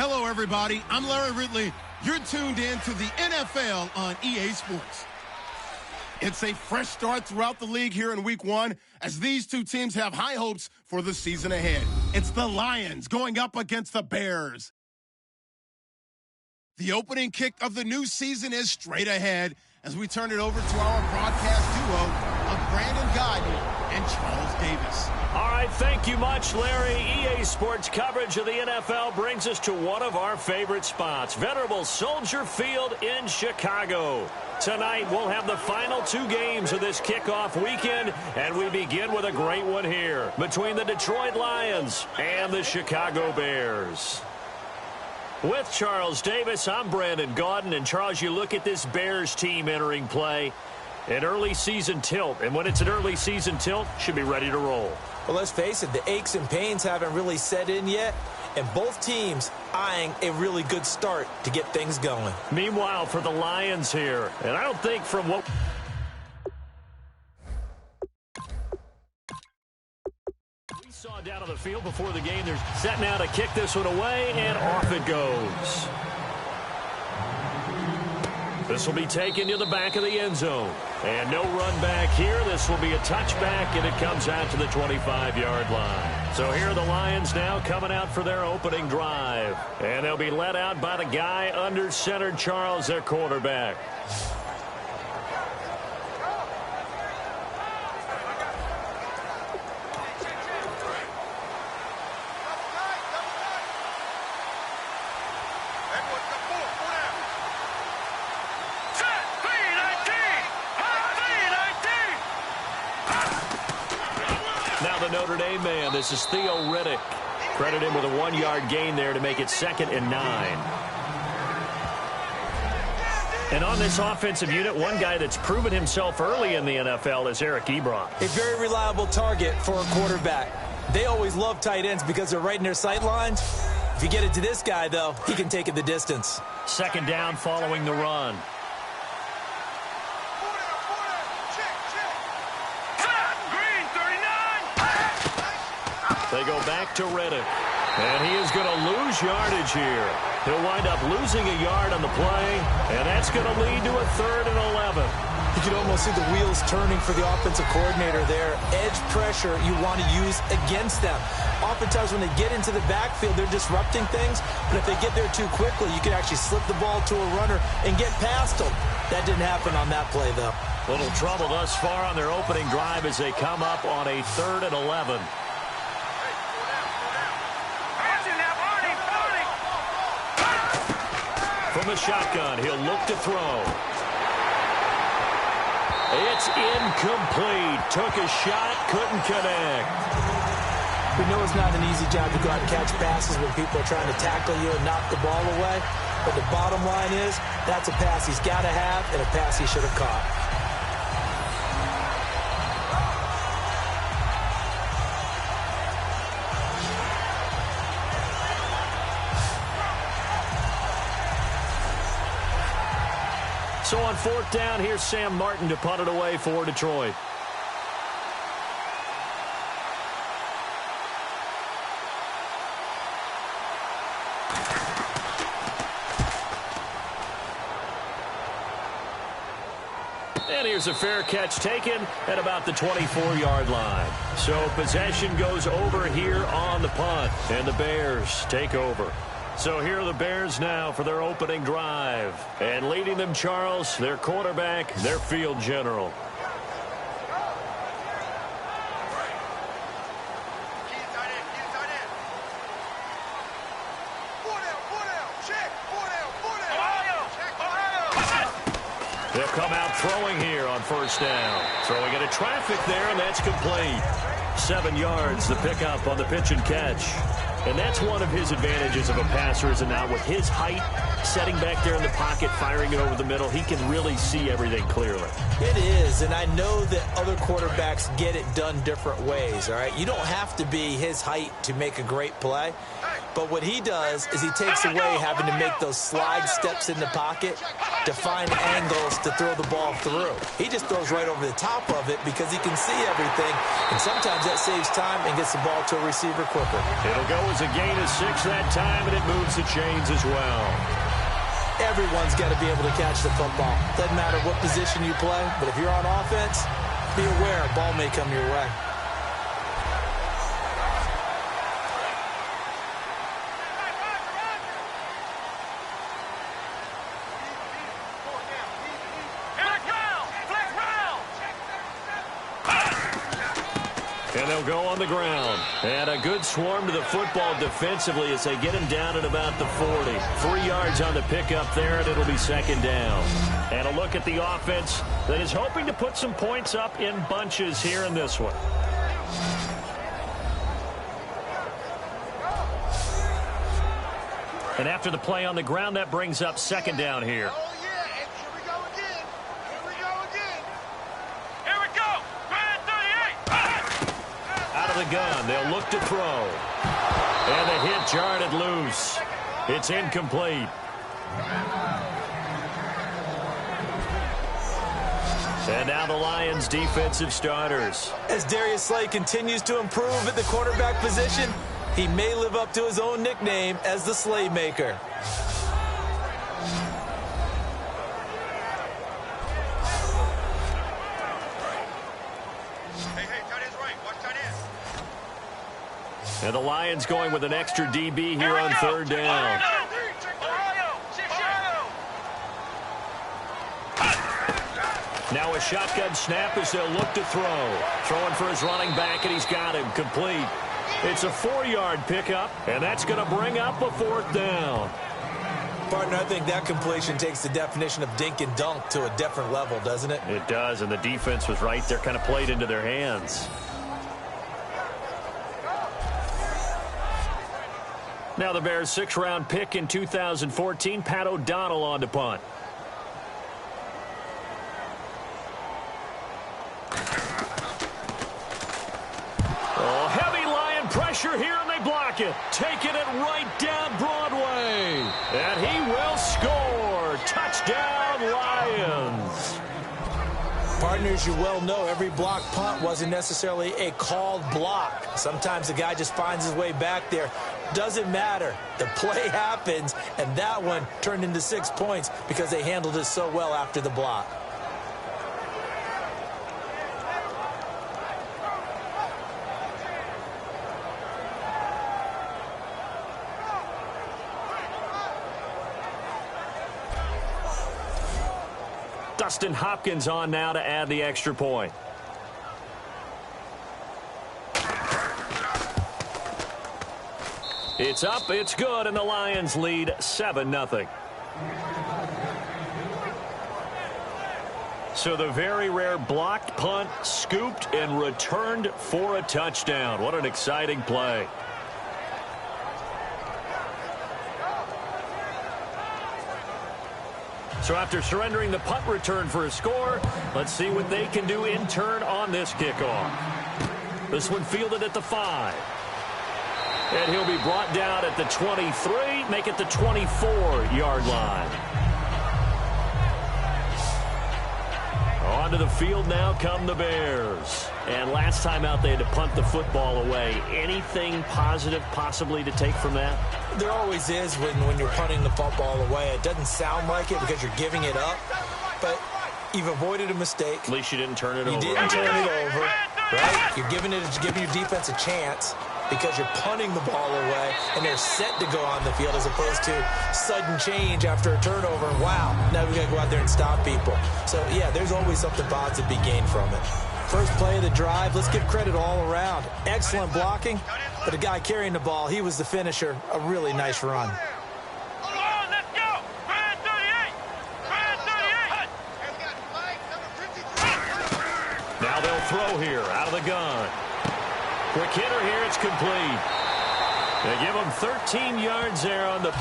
Hello, everybody. I'm Larry Ridley. You're tuned in to the NFL on EA Sports. It's a fresh start throughout the league here in Week 1 as these two teams have high hopes for the season ahead. It's the Lions going up against the Bears. The opening kick of the new season is straight ahead as we turn it over to our broadcast duo of Brandon Godden and Charles Davis. All right, thank you much, Larry. EA Sports coverage of the NFL brings us to one of our favorite spots, venerable Soldier Field in Chicago. Tonight, we'll have the final two games of this kickoff weekend, and we begin with a great one here between the Detroit Lions and the Chicago Bears. With Charles Davis, I'm Brandon Gaudin, and Charles, you look at this Bears team entering play, an early season tilt, and when it's an early season tilt, should be ready to roll. Well, let's face it, the aches and pains haven't really set in yet, and both teams eyeing a really good start to get things going. Meanwhile, for the Lions here, and I don't think from what we saw down on the field before the game, they're set now to kick this one away, and off it goes. This will be taken to the back of the end zone. And no run back here. This will be a touchback, and it comes out to the 25-yard line. So here are the Lions now coming out for their opening drive. And they'll be led out by the guy under center, Charles, their quarterback. Notre Dame man, this is Theo Riddick. Credit him with a 1-yard gain there to make it 2nd and 9. And on this offensive unit, one guy that's proven himself early in the NFL is Eric Ebron. A very reliable target for a quarterback. They always love tight ends because they're right in their sight lines. If you get it to this guy, though, he can take it the distance. 2nd down following the run. They go back to Riddick. And he is going to lose yardage here. He'll wind up losing a yard on the play, and that's going to lead to a 3rd and 11. You can almost see the wheels turning for the offensive coordinator there. Edge pressure you want to use against them. Oftentimes when they get into the backfield, they're disrupting things, but if they get there too quickly, you can actually slip the ball to a runner and get past them. That didn't happen on that play, though. Little trouble thus far on their opening drive as they come up on a 3rd and 11. From the shotgun, he'll look to throw. It's incomplete. Took a shot, couldn't connect. We know it's not an easy job to go out and catch passes when people are trying to tackle you and knock the ball away. But the bottom line is, that's a pass he's got to have and a pass he should have caught. So on 4th down, here's Sam Martin to punt it away for Detroit. And here's a fair catch taken at about the 24-yard line. So possession goes over here on the punt, and the Bears take over. So here are the Bears now for their opening drive. And leading them, Charles, their quarterback, their field general. They'll come out throwing here on 1st down. Throwing into traffic there, and that's complete. 7 yards, the pickup on the pitch and catch. And that's one of his advantages of a passer, is now with his height, setting back there in the pocket, firing it over the middle, he can really see everything clearly. It is, and I know that other quarterbacks get it done different ways, all right? You don't have to be his height to make a great play. But what he does is he takes away having to make those slide steps in the pocket to find angles to throw the ball through. He just throws right over the top of it because he can see everything, and sometimes that saves time and gets the ball to a receiver quicker. It'll go as a gain of 6 that time, and it moves the chains as well. Everyone's got to be able to catch the football. Doesn't matter what position you play, but if you're on offense, be aware a ball may come your way. And they'll go on the ground. And a good swarm to the football defensively as they get him down at about the 40. 3 yards on the pickup there, and it'll be second down. And a look at the offense that is hoping to put some points up in bunches here in this one. And after the play on the ground, that brings up second down here. The gun. They'll look to throw. And the hit jarred it loose. It's incomplete. And now the Lions defensive starters. As Darius Slay continues to improve at the quarterback position, he may live up to his own nickname as the Slaymaker. And the Lions going with an extra DB here on third down. Now a shotgun snap as they'll look to throw. Throwing for his running back, and he's got him complete. It's a 4-yard pickup, and that's going to bring up a fourth down. Partner, I think that completion takes the definition of dink and dunk to a different level, doesn't it? It does, and the defense was right there, kind of played into their hands. Now the Bears' 6th-round pick in 2014, Pat O'Donnell on to punt. Oh, heavy Lion pressure here, and they block it. Taking it right down Broadway. And he will score. Touchdown, Lions. Partners, you well know every block punt wasn't necessarily a called block. Sometimes the guy just finds his way back there. Doesn't matter. The play happens, and that one turned into 6 points because they handled it so well after the block. Dustin Hopkins on now to add the extra point. It's up, it's good, and the Lions lead 7-0. So the very rare blocked punt, scooped, and returned for a touchdown. What an exciting play. So after surrendering the punt return for a score, let's see what they can do in turn on this kickoff. This one fielded at the 5. And he'll be brought down at the 23, make it the 24-yard line. Onto the field now come the Bears. And last time out they had to punt the football away. Anything positive possibly to take from that? There always is when you're punting the football away. It doesn't sound like it because you're giving it up, but you've avoided a mistake. At least you didn't turn it over. You didn't turn it over, right? You're giving your defense a chance because you're punting the ball away, and they're set to go on the field as opposed to sudden change after a turnover. And wow, now we got to go out there and stop people. So, yeah, there's always something positive to be gained from it. First play of the drive, let's give credit all around. Excellent blocking, but the guy carrying the ball, he was the finisher. A really nice run. Now they'll throw here out of the gun. Quick hitter here, it's complete. They give him 13 yards there on the